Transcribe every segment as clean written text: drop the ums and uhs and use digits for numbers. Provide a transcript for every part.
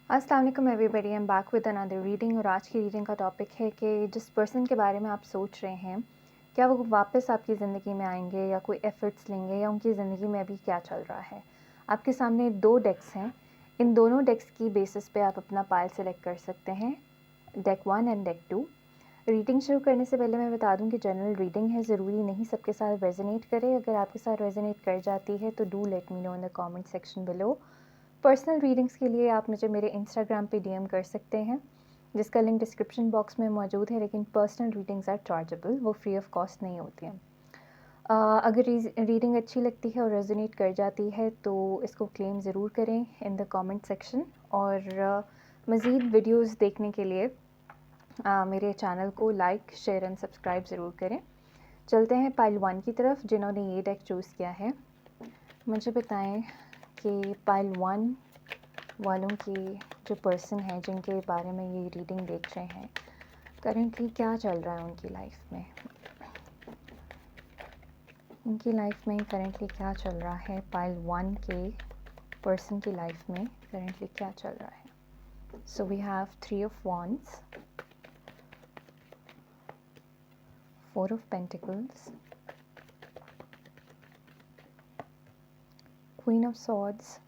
अस्सलाम वालेकुम everybody, I am back with another reading. और आज की रीडिंग का टॉपिक है कि जिस पर्सन के बारे में आप सोच रहे हैं, क्या वो वापस आपकी ज़िंदगी में आएंगे या कोई एफ़र्ट्स लेंगे या उनकी ज़िंदगी में अभी क्या चल रहा है। आपके सामने 2 डेक्स हैं। इन दोनों डेक्स की बेसिस पे आप अपना पाइल सेलेक्ट कर सकते हैं, डेक 1 एंड डेक 2। रीडिंग शुरू करने से पहले मैं बता दूं कि जनरल रीडिंग है, ज़रूरी नहीं सबके साथ रेजोनेट करे। अगर आपके साथ रेजोनेट कर जाती है तो do let me know in the comment section below. Personal readings के लिए आप मुझे मेरे इंस्टाग्राम पे डीएम कर सकते हैं, जिसका लिंक डिस्क्रिप्शन बॉक्स में मौजूद है। लेकिन पर्सनल रीडिंग्स आर चार्जेबल, वो फ्री ऑफ कॉस्ट नहीं होती हैं। अगर रीडिंग अच्छी लगती है और रेजोनेट कर जाती है तो इसको क्लेम ज़रूर करें इन द कमेंट सेक्शन। और मज़ीद वीडियोस देखने के लिए मेरे चैनल को लाइक, शेयर एंड सब्सक्राइब ज़रूर करें। चलते हैं पाइल 1 की तरफ। जिन्होंने ये डेक चूज़ किया है, मुझे बताएं कि पाइल 1 वालों की जो पर्सन है जिनके बारे में ये रीडिंग देख रहे हैं, करेंटली क्या चल रहा है उनकी लाइफ में। उनकी लाइफ में करेंटली क्या चल रहा है, पाइल 1 के पर्सन की लाइफ में करेंटली क्या चल रहा है। So we have 3 of wands, 4 of pentacles, queen of swords,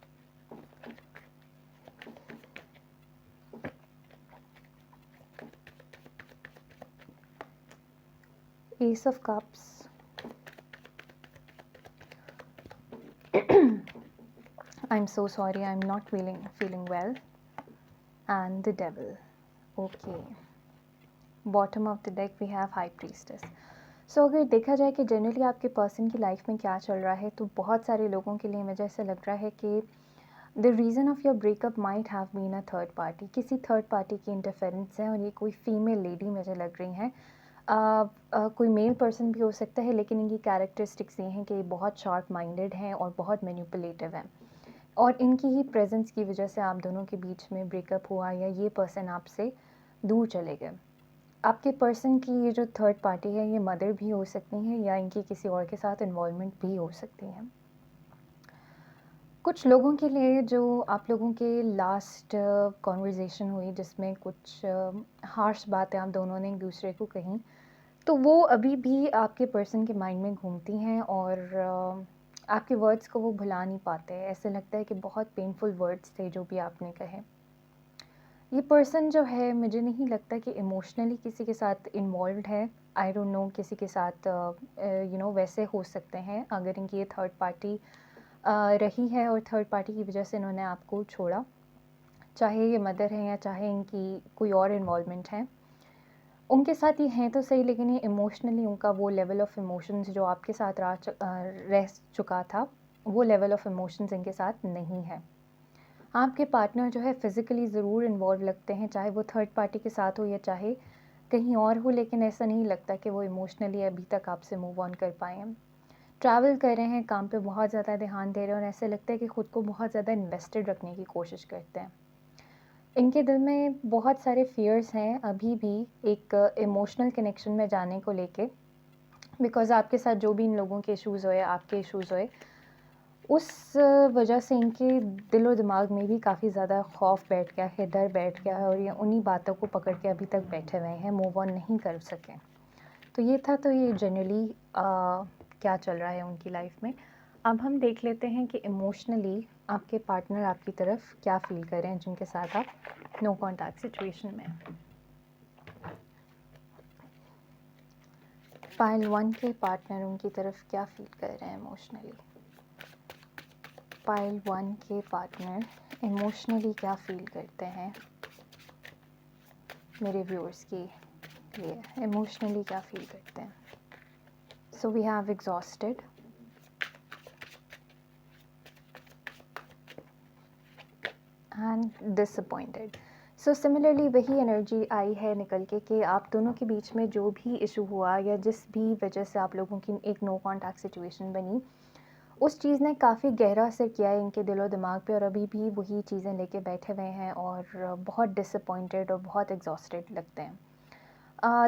ace of cups, I'm so sorry, I'm not feeling well, and the devil. Okay. Bottom of the deck we have high priestess. So अगर देखा जाए कि generally आपके person की life में क्या चल रहा है, तो बहुत सारे लोगों के लिए मुझे ऐसा लग रहा है कि the reason of your breakup might have been a third party. किसी थर्ड पार्टी की इंटरफेरेंस है और ये कोई फीमेल लेडी मुझे लग रही हैं। कोई मेल पर्सन भी हो सकता है, लेकिन इनकी कैरेक्टरिस्टिक्स ये हैं कि बहुत शार्प माइंडेड हैं और बहुत मैनिपुलेटिव हैं। और इनकी ही प्रेजेंस की वजह से आप दोनों के बीच में ब्रेकअप हुआ या ये पर्सन आपसे दूर चले गए। आपके पर्सन की ये जो थर्ड पार्टी है, ये मदर भी हो सकती हैं या इनकी किसी और के साथ इन्वॉल्वमेंट भी हो सकती हैं। कुछ लोगों के लिए जो आप लोगों के लास्ट कॉन्वर्जेसन हुई जिसमें कुछ हार्श बातें आप दोनों ने एक दूसरे को कहीं, तो वो अभी भी आपके पर्सन के माइंड में घूमती हैं और आपके वर्ड्स को वो भुला नहीं पाते। ऐसे लगता है कि बहुत पेनफुल वर्ड्स थे जो भी आपने कहे। ये पर्सन जो है, मुझे नहीं लगता कि इमोशनली किसी के साथ इन्वॉल्व है। आई डोंट नो, किसी के साथ वैसे हो सकते हैं अगर इनकी ये थर्ड पार्टी रही है और थर्ड पार्टी की वजह से इन्होंने आपको छोड़ा, चाहे ये मदर है या चाहे इनकी कोई और इन्वॉल्वमेंट है। उनके साथ ये हैं तो सही, लेकिन ये इमोशनली उनका वो लेवल ऑफ इमोशंस जो आपके साथ रह चुका था, वो लेवल ऑफ इमोशंस इनके साथ नहीं है। आपके पार्टनर जो है फ़िज़िकली ज़रूर इन्वॉल्व लगते हैं, चाहे वो थर्ड पार्टी के साथ हो या चाहे कहीं और हो, लेकिन ऐसा नहीं लगता कि वो इमोशनली अभी तक आपसे मूव ऑन कर पाए हैं। ट्रैवल कर रहे हैं, काम पे बहुत ज़्यादा ध्यान दे रहे हैं और ऐसा लगता है कि ख़ुद को बहुत ज़्यादा इन्वेस्टेड रखने की कोशिश करते हैं। इनके दिल में बहुत सारे फ़ियर्स हैं अभी भी एक इमोशनल कनेक्शन में जाने को लेके, बिकॉज़ आपके साथ जो भी इन लोगों के इश्यूज़ हुए, आपके इश्यूज़ हुए, उस वजह से इनके दिल और दिमाग में भी काफ़ी ज़्यादा खौफ बैठ गया है, डर बैठ गया है और ये उन्हीं बातों को पकड़ के अभी तक बैठे हुए हैं, मूव ऑन नहीं कर सके। तो ये था, तो ये जनरली क्या चल रहा है उनकी लाइफ में। अब हम देख लेते हैं कि इमोशनली आपके पार्टनर आपकी तरफ क्या फ़ील कर रहे हैं जिनके साथ आप नो कॉन्टैक्ट सिचुएशन में हैं। पाइल 1 के पार्टनर उनकी तरफ क्या फ़ील कर रहे हैं इमोशनली। पाइल 1 के पार्टनर इमोशनली क्या फ़ील करते हैं मेरे व्यूअर्स के लिए, इमोशनली क्या फ़ील करते हैं। So we have exhausted, and disappointed. So similarly वही एनर्जी आई है निकल के कि आप दोनों के बीच में जो भी इशू हुआ या जिस भी वजह से आप लोगों की एक नो कॉन्टैक्ट सिचुएशन बनी, उस चीज़ ने काफ़ी गहरा असर किया है इनके दिलो दिमाग पे और अभी भी वही चीज़ें लेके बैठे हुए हैं और बहुत डिसअपॉइंटेड और बहुत एग्जॉस्टेड लगते हैं।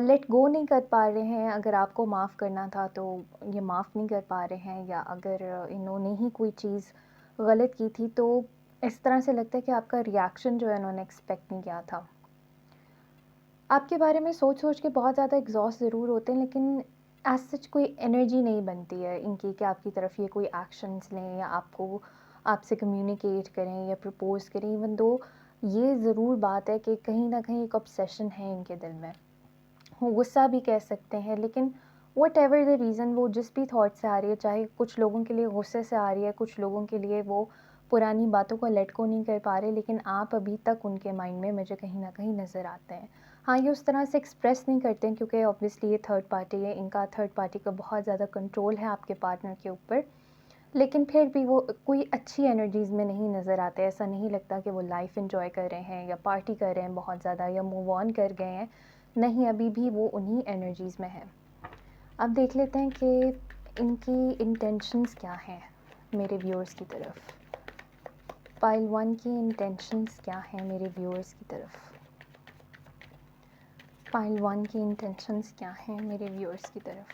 लेट गो नहीं कर पा रहे हैं। अगर आपको माफ़ करना था तो ये माफ़ नहीं कर पा रहे हैं, या अगर इन्होंने ही कोई चीज़ गलत की थी तो इस तरह से लगता है कि आपका रिएक्शन जो है उन्होंने एक्सपेक्ट नहीं किया था। आपके बारे में सोच-सोच के बहुत ज़्यादा एग्ज़ॉस्ट ज़रूर होते हैं, लेकिन एज़ सच कोई एनर्जी नहीं बनती है इनकी कि आपकी तरफ ये कोई एक्शंस लें या आपसे कम्युनिकेट करें या प्रपोज़ करें। इवन दो ये ज़रूर बात है कि कहीं न कहीं एक ऑब्सेशन है इनके दिल में। वो गुस्सा भी कह सकते हैं, लेकिन व्हाटएवर द रीज़न, वो जिस भी थॉट से आ रही है, चाहे कुछ लोगों के लिए गुस्से से आ रही है, कुछ लोगों के लिए वो पुरानी बातों को लेट को नहीं कर पा रहे, लेकिन आप अभी तक उनके माइंड में मुझे कहीं न कहीं नज़र आते हैं। हाँ, ये उस तरह से एक्सप्रेस नहीं करते हैं क्योंकि ऑब्वियसली ये थर्ड पार्टी है, इनका थर्ड पार्टी का बहुत ज़्यादा कंट्रोल है आपके पार्टनर के ऊपर। लेकिन फिर भी वो कोई अच्छी एनर्जीज़ में नहीं नज़र आते। ऐसा नहीं लगता कि वो लाइफ़ एन्जॉय कर रहे हैं या पार्टी कर रहे हैं बहुत ज़्यादा या मूव ऑन कर गए हैं। नहीं, अभी भी वो उन्हीं एनर्जीज़ में हैं। अब देख लेते हैं कि इनकी इंटेंशंस क्या हैं मेरे व्यूअर्स की तरफ। पाइल 1 की इंटेंशंस क्या हैं मेरे व्यूअर्स की तरफ। पाइल 1 की इंटेंशंस क्या हैं मेरे व्यूअर्स की तरफ।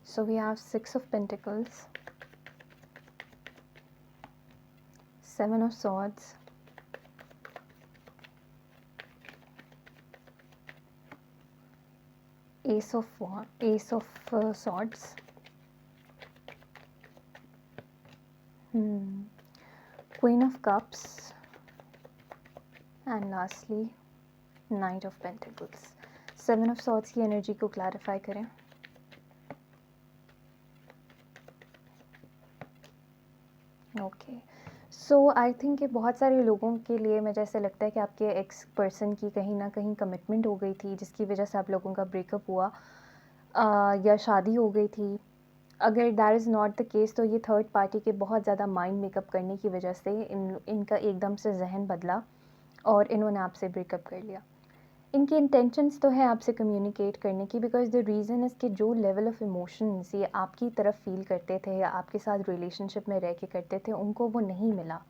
So we have 6 of pentacles, 7 of swords, ace of swords, queen of cups, and lastly knight of pentacles. 7 of swords की एनर्जी को क्लैरिफाई करें। ओके, सो आई थिंक कि बहुत सारे लोगों के लिए मुझे ऐसे लगता है कि आपके एक्स पर्सन की कहीं ना कहीं कमिटमेंट हो गई थी, जिसकी वजह से आप लोगों का ब्रेकअप हुआ, या शादी हो गई थी। अगर that is not the case, तो ये थर्ड पार्टी के बहुत ज़्यादा माइंड मेकअप करने की वजह से इनका एकदम से जहन बदला और इन्होंने आपसे ब्रेकअप कर लिया। इनकी इंटेंशंस तो है आपसे कम्युनिकेट करने की, बिकॉज द रीज़न इज़ कि जो लेवल ऑफ इमोशंस ये आपकी तरफ फील करते थे या आपके साथ रिलेशनशिप में रह के करते थे, उनको वो नहीं मिला।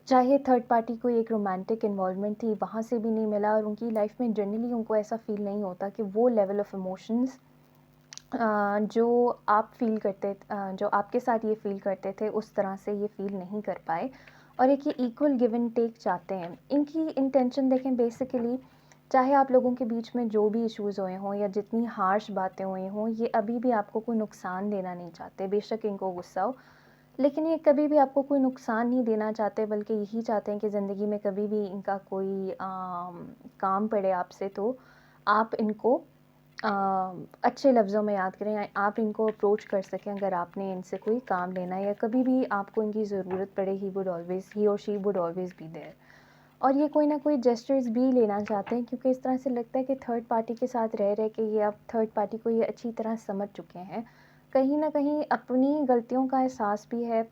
चाहे थर्ड पार्टी कोई एक रोमांटिक इन्वॉल्वमेंट थी, वहाँ से भी नहीं मिला, और उनकी लाइफ में जनरली उनको ऐसा फील नहीं होता कि वो लेवल ऑफ इमोशंस जो आप फील करते जो आपके साथ ये फील करते थे, उस तरह से ये फील नहीं कर पाए, और एक ये इक्वल गिव एंड टेक चाहते हैं। इनकी इंटेंशन देखें, बेसिकली चाहे आप लोगों के बीच में जो भी इश्यूज़ हुए हों या जितनी हार्श बातें हुई हों, ये अभी भी आपको कोई नुकसान देना नहीं चाहते। बेशक इनको गुस्सा हो, लेकिन ये कभी भी आपको कोई नुकसान नहीं देना चाहते, बल्कि यही चाहते हैं कि ज़िंदगी में कभी भी इनका कोई काम पड़े आपसे, तो आप इनको अ, अच्छे लफ्ज़ों में याद करें, या आप इनको अप्रोच कर सकें अगर आपने इनसे कोई काम लेना है, या कभी भी आपको इनकी ज़रूरत पड़े, ही और she would always be there. और ये कोई ना कोई जेस्चर्स भी लेना चाहते हैं, क्योंकि इस तरह से लगता है कि थर्ड पार्टी के साथ रह रह के ये अब थर्ड पार्टी को ये अच्छी तरह समझ चुके हैं। कहीं ना कहीं अपनी गलतियों का एहसास भी है,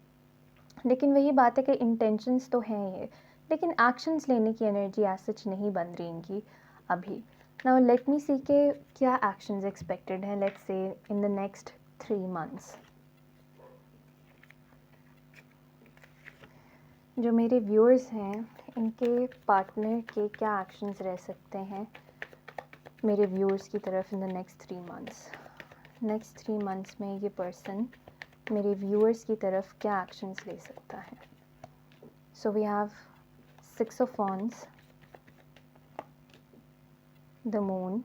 लेकिन वही बात है कि इंटेंशंस तो हैं ये, लेकिन एक्शंस लेने की एनर्जी एज सच नहीं बन रही इनकी अभी। नाउ लेट मी सी के क्या एक्शंस एक्सपेक्टेड हैं, let's say in the next 3 months. जो मेरे व्यूअर्स हैं, इनके पार्टनर के क्या एक्शंस रह सकते हैं मेरे व्यूअर्स की तरफ in the next 3 months. Next 3 months में ये पर्सन मेरे व्यूअर्स की तरफ क्या एक्शंस ले सकता है। So we have 6 of wands, the moon,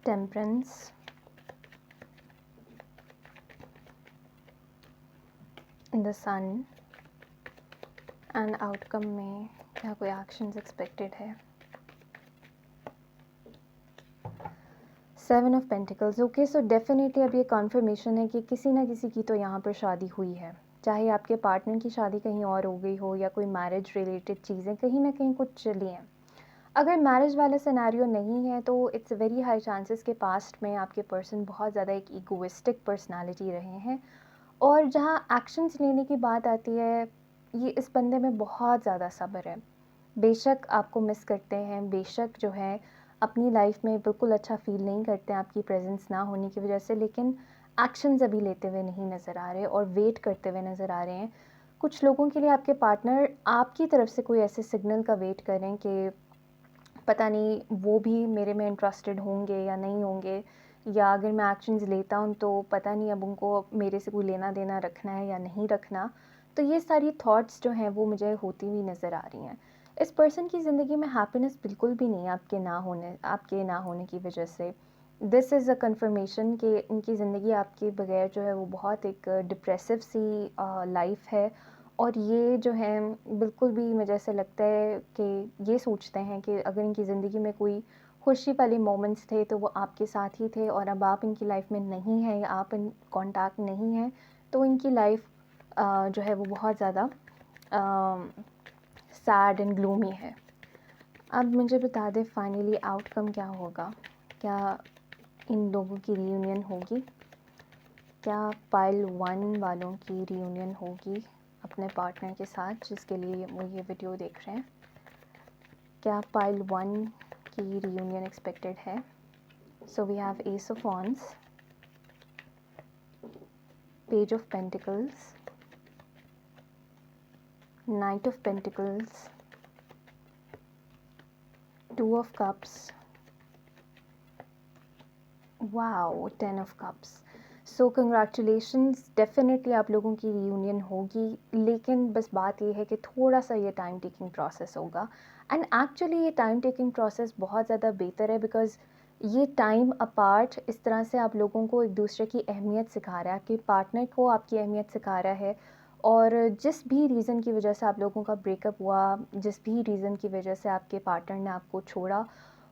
temperance, the sun, and outcome में क्या कोई एक्शंस एक्सपेक्टेड है। 7 of pentacles. Okay, so definitely अब ये कॉन्फर्मेशन है कि किसी ना किसी की तो यहाँ पर शादी हुई है, चाहे आपके पार्टनर की शादी कहीं और हो गई हो या कोई मैरिज रिलेटेड चीज़ें कहीं ना कहीं कुछ चली हैं। अगर मैरिज वाला सिनेरियो नहीं है, तो इट्स वेरी हाई चांसेस के पास्ट में आपके पर्सन बहुत ज़्यादा एक ईगोइस्टिक पर्सनालिटी रहे हैं, और जहाँ एक्शंस लेने की बात आती है, ये इस बंदे में बहुत ज़्यादा सब्र है। बेशक आपको मिस करते हैं, बेशक जो है अपनी लाइफ में बिल्कुल अच्छा फ़ील नहीं करते हैं आपकी प्रेजेंस ना होने की वजह से, लेकिन एक्शंस अभी लेते हुए नहीं नज़र आ रहे और वेट करते हुए नज़र आ रहे हैं। कुछ लोगों के लिए आपके पार्टनर आपकी तरफ से कोई ऐसे सिग्नल का वेट करें कि पता नहीं वो भी मेरे में इंटरेस्टेड होंगे या नहीं होंगे, या अगर मैं एक्शंस लेता हूँ तो पता नहीं अब उनको मेरे से कोई लेना देना रखना है या नहीं रखना। तो ये सारी थॉट्स जो हैं वो मुझे होती हुई नज़र आ रही हैं। इस पर्सन की ज़िंदगी में हैप्पीनेस बिल्कुल भी नहीं है आपके ना होने की वजह से। दिस इज़ अ कन्फर्मेशन कि इनकी ज़िंदगी आपके बगैर जो है वो बहुत एक डिप्रेसिव सी लाइफ है। और ये जो है बिल्कुल भी मुझे ऐसा लगता है कि ये सोचते हैं कि अगर इनकी ज़िंदगी में कोई खुशी वाले मोमेंट्स थे तो वो आपके साथ ही थे, और अब आप इनकी लाइफ में नहीं हैं या आप इन कांटेक्ट नहीं हैं तो इनकी लाइफ जो है वो बहुत ज़्यादा सैड एंड ग्लूमी है। अब मुझे बता दें फाइनली आउटकम क्या होगा। क्या इन लोगों की रीयूनियन होगी? क्या पाइल 1 वालों की रीयूनियन होगी अपने पार्टनर के साथ जिसके लिए वो ये वीडियो देख रहे हैं? क्या पाइल 1 की रीयूनियन एक्सपेक्टेड है? So we have ace of wands, page of pentacles, knight of pentacles, 2 of cups, wow 10 of cups. So congratulations, definitely आप लोगों की रीयूनियन होगी, लेकिन बस बात ये है कि थोड़ा सा ये टाइम टेकिंग प्रोसेस होगा। एंड एक्चुअली ये टाइम टेकिंग प्रोसेस बहुत ज़्यादा बेहतर है, बिकॉज़ ये टाइम अपार्ट इस तरह से आप लोगों को एक दूसरे की अहमियत सिखा रहा है, आपके पार्टनर को आपकी अहमियत सिखा रहा है। और जिस भी रीज़न की वजह से आप लोगों का ब्रेकअप हुआ, जिस भी रीज़न की वजह से आपके पार्टनर ने आपको छोड़ा,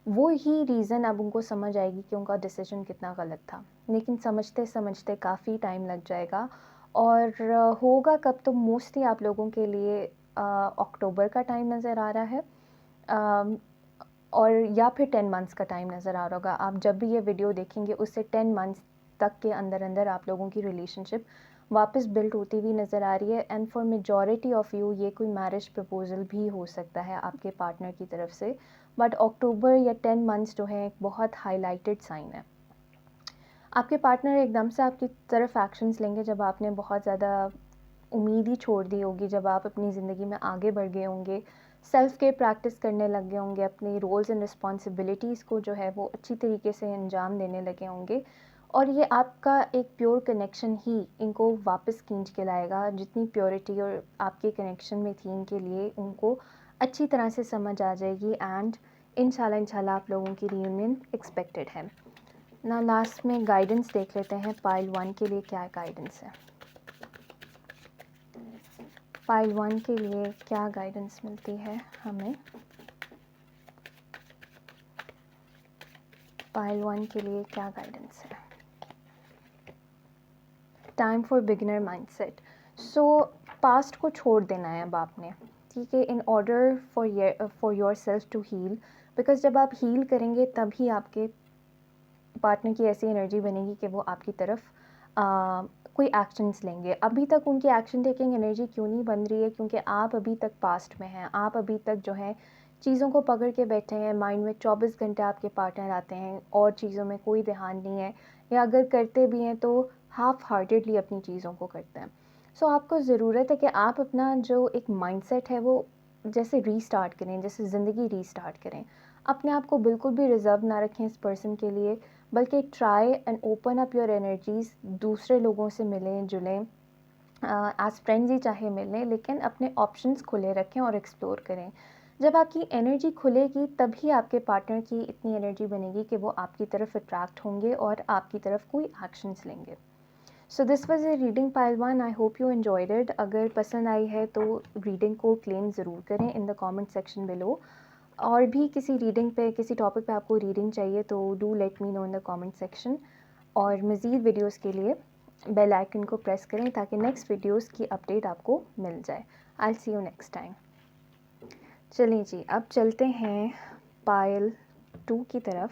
वो ही रीज़न अब उनको समझ आएगी कि उनका डिसीजन कितना गलत था। लेकिन समझते समझते काफ़ी टाइम लग जाएगा। और होगा कब, तो मोस्टली आप लोगों के लिए अक्टूबर का टाइम नज़र आ रहा है। अम, और या फिर 10 मंथ्स का टाइम नज़र आ रहा होगा। आप जब भी ये वीडियो देखेंगे उससे 10 मंथ्स तक के अंदर अंदर आप लोगों की रिलेशनशिप वापस बिल्ड होती हुई नज़र आ रही है। And for majority of you ये कोई मैरिज प्रपोज़ल भी हो सकता है आपके पार्टनर की तरफ से। बट अक्टूबर या 10 मंथ्स जो है एक बहुत हाईलाइटेड साइन है। आपके पार्टनर एकदम से आपकी तरफ एक्शंस लेंगे जब आपने बहुत ज़्यादा उम्मीद ही छोड़ दी होगी, जब आप अपनी ज़िंदगी में आगे बढ़ गए होंगे, सेल्फ केयर प्रैक्टिस करने लग गए होंगे, अपनी रोल्स एंड रिस्पॉन्सिबिलिटीज़ को जो है वो अच्छी तरीके से अंजाम देने लगे होंगे। और ये आपका एक प्योर कनेक्शन ही इनको वापस खींच के लाएगा। जितनी प्योरिटी और आपके कनेक्शन में थी इनके लिए उनको अच्छी तरह से समझ आ जाएगी। एंड इंशाल्लाह इंशाल्लाह आप लोगों की रीयूनियन एक्सपेक्टेड है ना। लास्ट में गाइडेंस देख लेते हैं पाइल 1 के लिए क्या गाइडेंस है। पाइल 1 के लिए क्या गाइडेंस मिलती है हमें? पाइल 1 के लिए क्या गाइडेंस है? Time for beginner mindset. So past को छोड़ देना है अब आपने, ठीक है, in order for your self to heal. Because जब आप हील करेंगे तभी आपके पार्टनर की ऐसी एनर्जी बनेगी कि वो आपकी तरफ कोई एक्शंस लेंगे। अभी तक उनकी एक्शन टेकिंग एनर्जी क्यों नहीं बन रही है? क्योंकि आप अभी तक पास्ट में हैं। आप अभी तक जो है चीज़ों को पकड़ के बैठे हैं। माइंड में 24 घंटे आपके पार्टनर आते हैं और चीज़ों में कोई ध्यान नहीं है, या अगर करते भी हैं तो हाफ हार्टेडली अपनी चीज़ों को करते हैं। सो आपको ज़रूरत है कि आप अपना जो एक माइंडसेट है वो जैसे रीस्टार्ट करें, जैसे ज़िंदगी रीस्टार्ट करें। अपने आप को बिल्कुल भी रिज़र्व ना रखें इस पर्सन के लिए, बल्कि try and open up your energies. दूसरे लोगों से मिलें जुलें, एज़ फ्रेंड्स ही चाहे मिलें, लेकिन अपने ऑप्शंस खुले रखें और एक्सप्लोर करें। जब आपकी एनर्जी खुलेगी तभी आपके पार्टनर की इतनी एनर्जी बनेगी कि वो आपकी तरफ अट्रैक्ट होंगे और आपकी तरफ कोई एक्शंस लेंगे। So this was a reading pile 1। I hope you enjoyed it. अगर पसंद आई है तो रीडिंग को क्लेम ज़रूर करें in the comment section below. और भी किसी रीडिंग पे, किसी टॉपिक पे आपको रीडिंग चाहिए तो do let me know in the comment section. और मज़ीद वीडियोस के लिए बेल आइकन को प्रेस करें ताकि नेक्स्ट वीडियोस की अपडेट आपको मिल जाए। आई सी यू नेक्स्ट टाइम। चलिए जी, अब चलते हैं पाइल 2 की तरफ।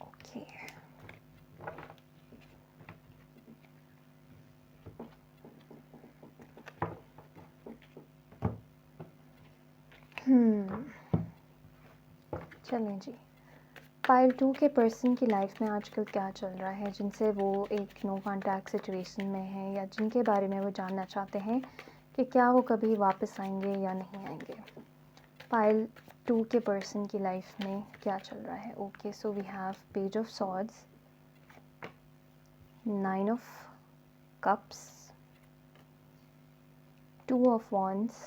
ओके, चलें जी। पाइल 2 के पर्सन की लाइफ में आजकल क्या चल रहा है, जिनसे वो एक नो कॉन्टैक्ट सिचुएशन में है, या जिनके बारे में वो जानना चाहते हैं कि क्या वो कभी वापस आएंगे या नहीं आएंगे। पाइल टू के पर्सन की लाइफ में क्या चल रहा है? Okay, so we have page of swords, 9 of cups, 2 of wands,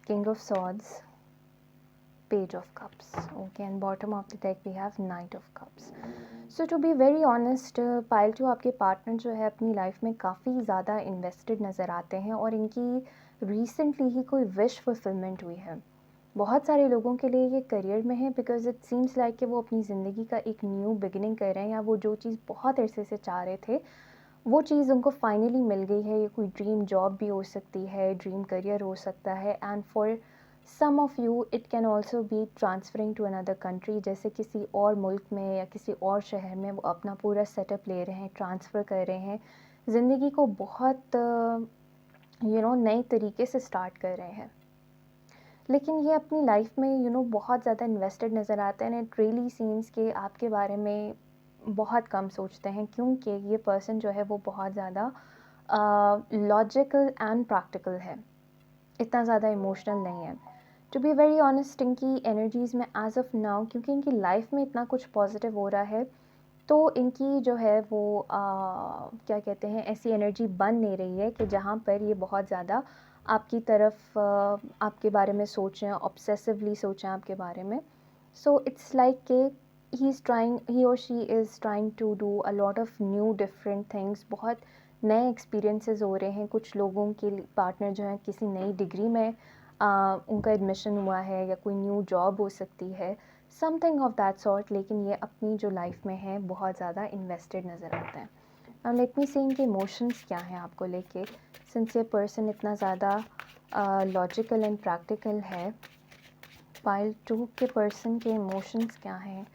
king of swords, page of cups. Okay, and bottom of the deck we have knight of cups. So to be very honest, pile two आपके partner जो है अपनी life में काफ़ी ज़्यादा invested नज़र आते हैं और इनकी रिसेंटली ही कोई विश फुलफिलमेंट हुई है। बहुत सारे लोगों के लिए ये करियर में है, बिकॉज इट सीम्स लाइक कि वो अपनी ज़िंदगी का एक न्यू बिगिनिंग कर रहे हैं, या वो जो चीज़ बहुत अरसे से चाह रहे थे वो चीज़ उनको फाइनली मिल गई है। ये कोई ड्रीम जॉब भी हो सकती है, ड्रीम करियर हो सकता है, and for some of you it can also be transferring to another country, जैसे किसी और मुल्क में या किसी और शहर में वो अपना पूरा सेटअप ले रहे हैं, ट्रांसफ़र कर रहे हैं, ज़िंदगी को बहुत नए तरीके से स्टार्ट कर रहे हैं। लेकिन ये अपनी लाइफ में बहुत ज़्यादा इन्वेस्टेड नज़र आते हैं, एंड इट रियली सीम्स कि आपके बारे में बहुत कम सोचते हैं, क्योंकि ये पर्सन जो है वो बहुत ज़्यादा लॉजिकल एंड प्रैक्टिकल है, इतना ज़्यादा इमोशनल नहीं है। टू बी वेरी ऑनेस्ट, इनकी एनर्जीज़ में एज ऑफ नाउ, क्योंकि इनकी लाइफ में इतना कुछ पॉजिटिव हो रहा है, तो इनकी जो है वो क्या कहते हैं, ऐसी एनर्जी बन नहीं रही है कि जहाँ पर ये बहुत ज़्यादा आपकी तरफ आपके बारे में सोचें, ऑब्सेसिवली सोचें आपके बारे में। सो इट्स लाइक कि ही और she is trying to do a lot of new different things. बहुत नए एक्सपीरियंसेस हो रहे हैं। कुछ लोगों के पार्टनर जो हैं किसी नई डिग्री में उनका एडमिशन हुआ है, या कोई न्यू जॉब हो सकती है, समथिंग ऑफ दैट सॉर्ट। लेकिन ये अपनी जो लाइफ में है बहुत ज़्यादा इन्वेस्टेड नज़र आता है। नाउ लेट मी सी इनके इमोशंस क्या हैं आपको लेके, सिंस ये पर्सन इतना ज़्यादा लॉजिकल एंड प्रैक्टिकल है। पाइल टू के पर्सन के इमोशंस क्या हैं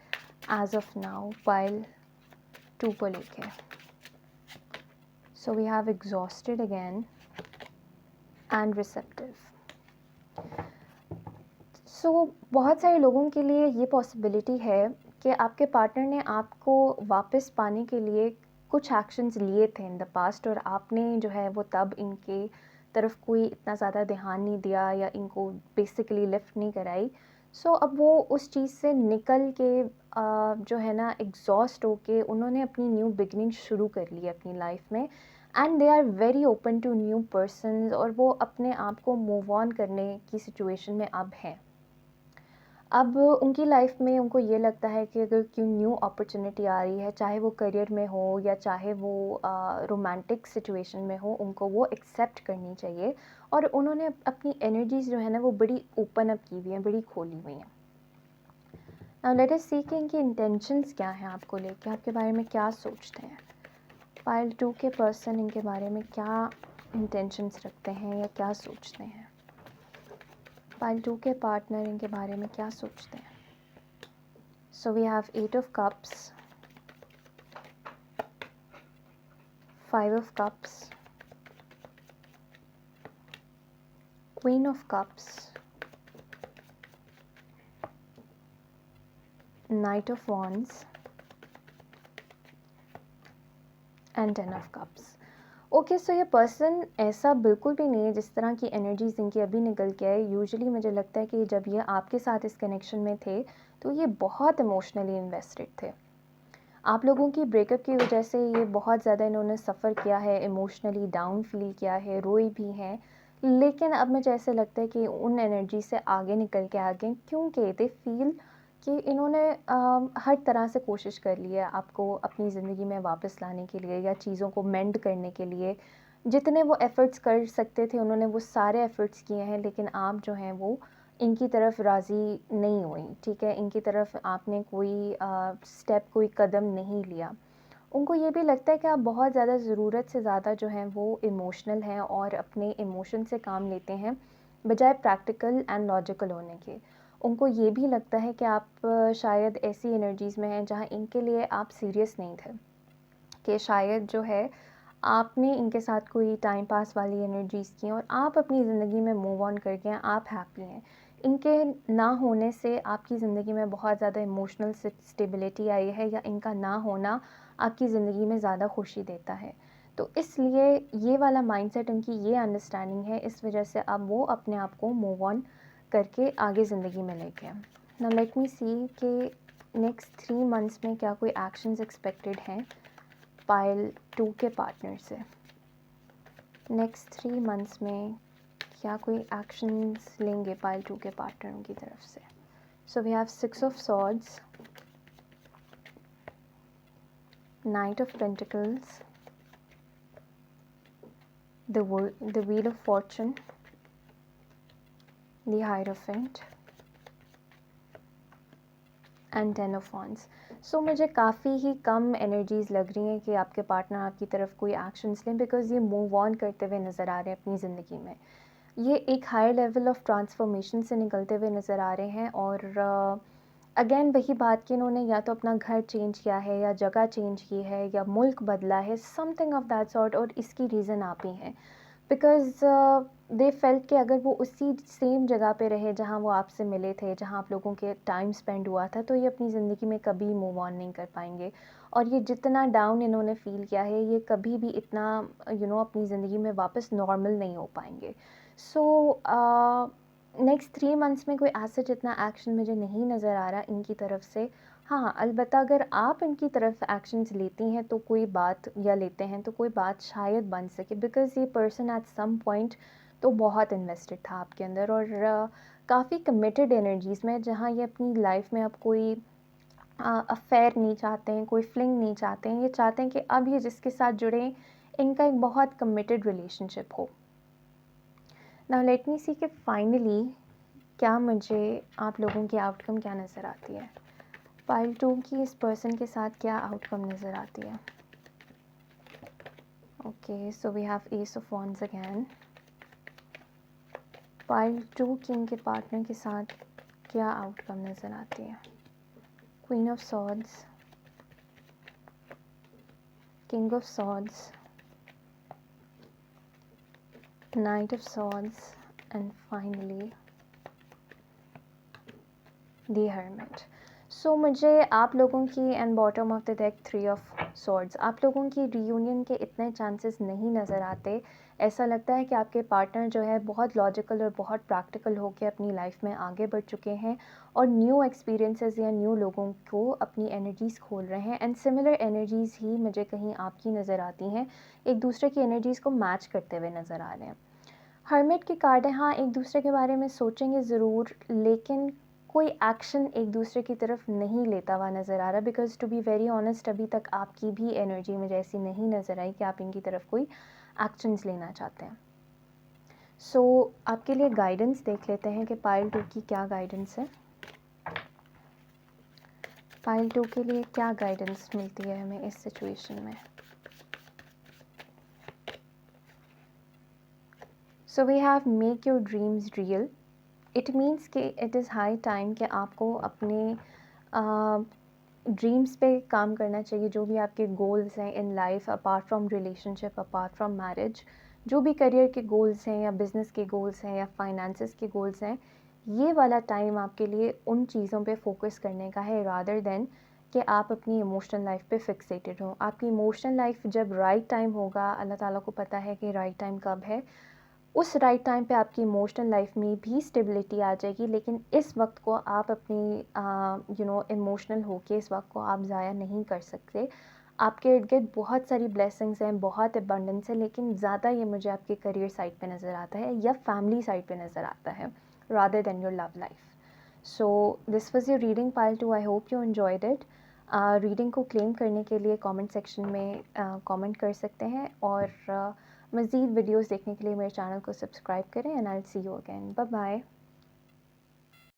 as of now pile two को लेके? So we have exhausted again and receptive. So बहुत सारे लोगों के लिए ये पॉसिबिलिटी है कि आपके पार्टनर ने आपको वापस पाने के लिए कुछ एक्शंस लिए थे इन द पास्ट, और आपने जो है वो तब इनके तरफ कोई इतना ज़्यादा ध्यान नहीं दिया या इनको बेसिकली लिफ्ट नहीं कराई। सो अब वो उस चीज़ से निकल के जो है ना एग्जॉस्ट होके उन्होंने अपनी न्यू बिगनिंग शुरू कर ली अपनी लाइफ में, and they are very open to new persons, और वो अपने आप को मूव ऑन करने की सिचुएशन में अब हैं। अब उनकी लाइफ में उनको ये लगता है कि अगर क्यों न्यू अपॉर्चुनिटी आ रही है, चाहे वो करियर में हो या चाहे वो रोमांटिक सिचुएशन में हो, उनको वो एक्सेप्ट करनी चाहिए। और उन्होंने अपनी एनर्जीज जो है ना वो बड़ी ओपन अप की हुई हैं, बड़ी खोली हुई हैं। नाउ लेट अस सी कि इनकी इंटेंशंस क्या हैं आपको लेके, आपके बारे में क्या सोचते हैं। पाइल टू के पर्सन इनके बारे में क्या इंटेंशंस रखते हैं या क्या सोचते हैं। पाइल टू के पार्टनर इनके बारे में क्या सोचते हैं। So we have 8 of cups, 5 of cups, queen of cups, knight of wands and 10 of cups. Okay, so ये पर्सन ऐसा बिल्कुल भी नहीं है जिस तरह की एनर्जीज इनकी अभी निकल के आए। यूजुअली मुझे लगता है कि जब ये आपके साथ इस कनेक्शन में थे तो ये बहुत इमोशनली इन्वेस्टेड थे। आप लोगों की ब्रेकअप की वजह से ये बहुत ज़्यादा इन्होंने सफ़र किया है, इमोशनली डाउन फील किया है, रोए भी हैं। लेकिन अब मुझे ऐसे लगता है कि उन एनर्जी से आगे निकल के आ गए, क्योंकि दे फील कि इन्होंने हर तरह से कोशिश कर ली है आपको अपनी ज़िंदगी में वापस लाने के लिए या चीज़ों को मेंड करने के लिए। जितने वो एफ़र्ट्स कर सकते थे उन्होंने वो सारे एफ़र्ट्स किए हैं, लेकिन आप जो हैं वो इनकी तरफ राज़ी नहीं हुई, ठीक है? इनकी तरफ आपने कोई स्टेप, कोई कदम नहीं लिया। उनको ये भी लगता है कि आप बहुत ज़्यादा ज़रूरत से ज़्यादा जो हैं वो इमोशनल हैं और अपने इमोशन से काम लेते हैं, बजाय प्रैक्टिकल एंड लॉजिकल होने के। उनको ये भी लगता है कि आप शायद ऐसी एनर्जीज़ में हैं जहाँ इनके लिए आप सीरियस नहीं थे, कि शायद जो है आपने इनके साथ कोई टाइम पास वाली एनर्जीज़ की और आप अपनी ज़िंदगी में मूव ऑन कर गए हैं, आप हैप्पी हैं। इनके ना होने से आपकी ज़िंदगी में बहुत ज़्यादा इमोशनल स्टेबिलिटी आई है, या इनका ना होना आपकी ज़िंदगी में ज़्यादा खुशी देता है। तो इसलिए ये वाला माइंडसेट, इनकी ये अंडरस्टैंडिंग है, इस वजह से अब वो अपने आप को मूव ऑन करके आगे ज़िंदगी में लेके आए। नाउ लेट मी सी कि नेक्स्ट 3 मंथ्स में क्या कोई एक्शंस एक्सपेक्टेड हैं पाइल 2 के पार्टनर से। नेक्स्ट 3 मंथ्स में क्या कोई एक्शंस लेंगे पाइल 2 के पार्टनर की तरफ से। So we have 6 of swords, knight of pentacles, the wheel of fortune, the hierophant and 10 of wands। सो मुझे काफ़ी ही कम एनर्जीज़ लग रही हैं कि आपके पार्टनर आपकी तरफ कोई एक्शंस लें, बिकॉज़ ये मूव ऑन करते हुए नज़र आ रहे हैं अपनी ज़िंदगी में। ये एक हायर लेवल ऑफ ट्रांसफॉर्मेशन से निकलते हुए नज़र आ रहे हैं। और अगेन वही बात कि इन्होंने या तो अपना घर चेंज किया है या जगह चेंज की है या मुल्क बदला है, समथिंग ऑफ दैट सॉर्ट। और इसकी रीज़न आप ही हैं, बिकॉज़ दे फेल्ट कि अगर वो उसी सेम जगह पे रहे जहाँ वो आपसे मिले थे, जहाँ आप लोगों के टाइम स्पेंड हुआ था, तो ये अपनी ज़िंदगी में कभी मूव ऑन नहीं कर पाएंगे। और ये जितना डाउन इन्होंने फ़ील किया है, ये कभी भी इतना अपनी ज़िंदगी में वापस नॉर्मल नहीं हो पाएंगे। सो नेक्स्ट 3 मंथ्स में कोई ऐसा जितना एक्शन मुझे नहीं नज़र आ रहा इनकी तरफ से। हाँ, अलबत्ता अगर आप इनकी तरफ एक्शंस लेती हैं तो कोई बात, या लेते हैं तो कोई बात शायद बन सके, बिकॉज़ ये पर्सन एट सम पॉइंट तो बहुत इन्वेस्टेड था आपके अंदर, और काफ़ी कमिटेड एनर्जीज़ में, जहाँ ये अपनी लाइफ में अब कोई अफेयर नहीं चाहते हैं, कोई फ्लिंग नहीं चाहते हैं। ये चाहते हैं कि अब ये जिसके साथ जुड़े, इनका एक बहुत कमिटेड रिलेशनशिप हो। नाउ लेट मी सी कि फाइनली क्या मुझे आप लोगों की आउटकम क्या नज़र आती है। पाइल 2 की इस पर्सन के साथ क्या आउटकम नज़र आती है। Okay, so we have ace of wands again. Pile 2 की इनके पार्टनर के साथ क्या आउटकम नज़र आती है। Queen of swords, king of swords, knight of swords and finally the hermit. So मुझे आप लोगों की and bottom of the deck 3 of swords, आप लोगों की रीयूनियन के इतने चांसेस नहीं नज़र आते। ऐसा लगता है कि आपके पार्टनर जो है बहुत लॉजिकल और बहुत प्रैक्टिकल होकर अपनी लाइफ में आगे बढ़ चुके हैं और न्यू एक्सपीरियंसेस या न्यू लोगों को अपनी एनर्जीज़ खोल रहे हैं। एंड सिमिलर एनर्जीज़ ही मुझे कहीं आपकी नज़र आती हैं, एक दूसरे की एनर्जीज़ को मैच करते हुए नज़र आ रहे हैं। हर्मिट की कार्ड है, हाँ, एक दूसरे के बारे में सोचेंगे ज़रूर, लेकिन कोई एक्शन एक दूसरे की तरफ नहीं लेता हुआ नज़र आ रहा, because to be very honest अभी तक आपकी भी एनर्जी मुझे ऐसी नहीं नज़र आई कि आप इनकी तरफ कोई एक्शंस लेना चाहते हैं। सो आपके लिए गाइडेंस देख लेते हैं कि पाइल 2 की क्या गाइडेंस है। पाइल 2 के लिए क्या गाइडेंस मिलती है हमें इस सिचुएशन में। So we have make your dreams real. It means कि इट इज़ हाई टाइम कि आपको अपने ड्रीम्स पे काम करना चाहिए। जो भी आपके गोल्स हैं in life, apart from relationship, apart from marriage, जो भी करियर के गोल्स हैं या बिज़नेस के गोल्स हैं या फाइनेंसेस के गोल्स हैं, ये वाला टाइम आपके लिए उन चीज़ों पे फोकस करने का है, रादर देन कि आप अपनी इमोशनल लाइफ पे फिक्सेटेड हो। आपकी इमोशनल लाइफ जब राइट टाइम होगा, अल्लाह ताला को पता है कि राइट टाइम कब है, उस राइट टाइम पे आपकी इमोशनल लाइफ में भी स्टेबिलिटी आ जाएगी। लेकिन इस वक्त को आप अपनी इमोशनल होके इस वक्त को आप ज़ाया नहीं कर सकते। आपके इर्द गिर्द बहुत सारी ब्लेसिंग्स हैं, बहुत अबंडेंस है, लेकिन ज़्यादा ये मुझे आपके करियर साइड पे नज़र आता है या फैमिली साइड पे नज़र आता है, rather than your love life. So this was your reading pile 2। I hope you enjoyed it. Reading को क्लेम करने के लिए कमेंट सेक्शन में कमेंट कर सकते हैं, और मज़ीद वीडियोज़ देखने के लिए मेरे चैनल को सब्सक्राइब करें। And I will see you again. Bye bye.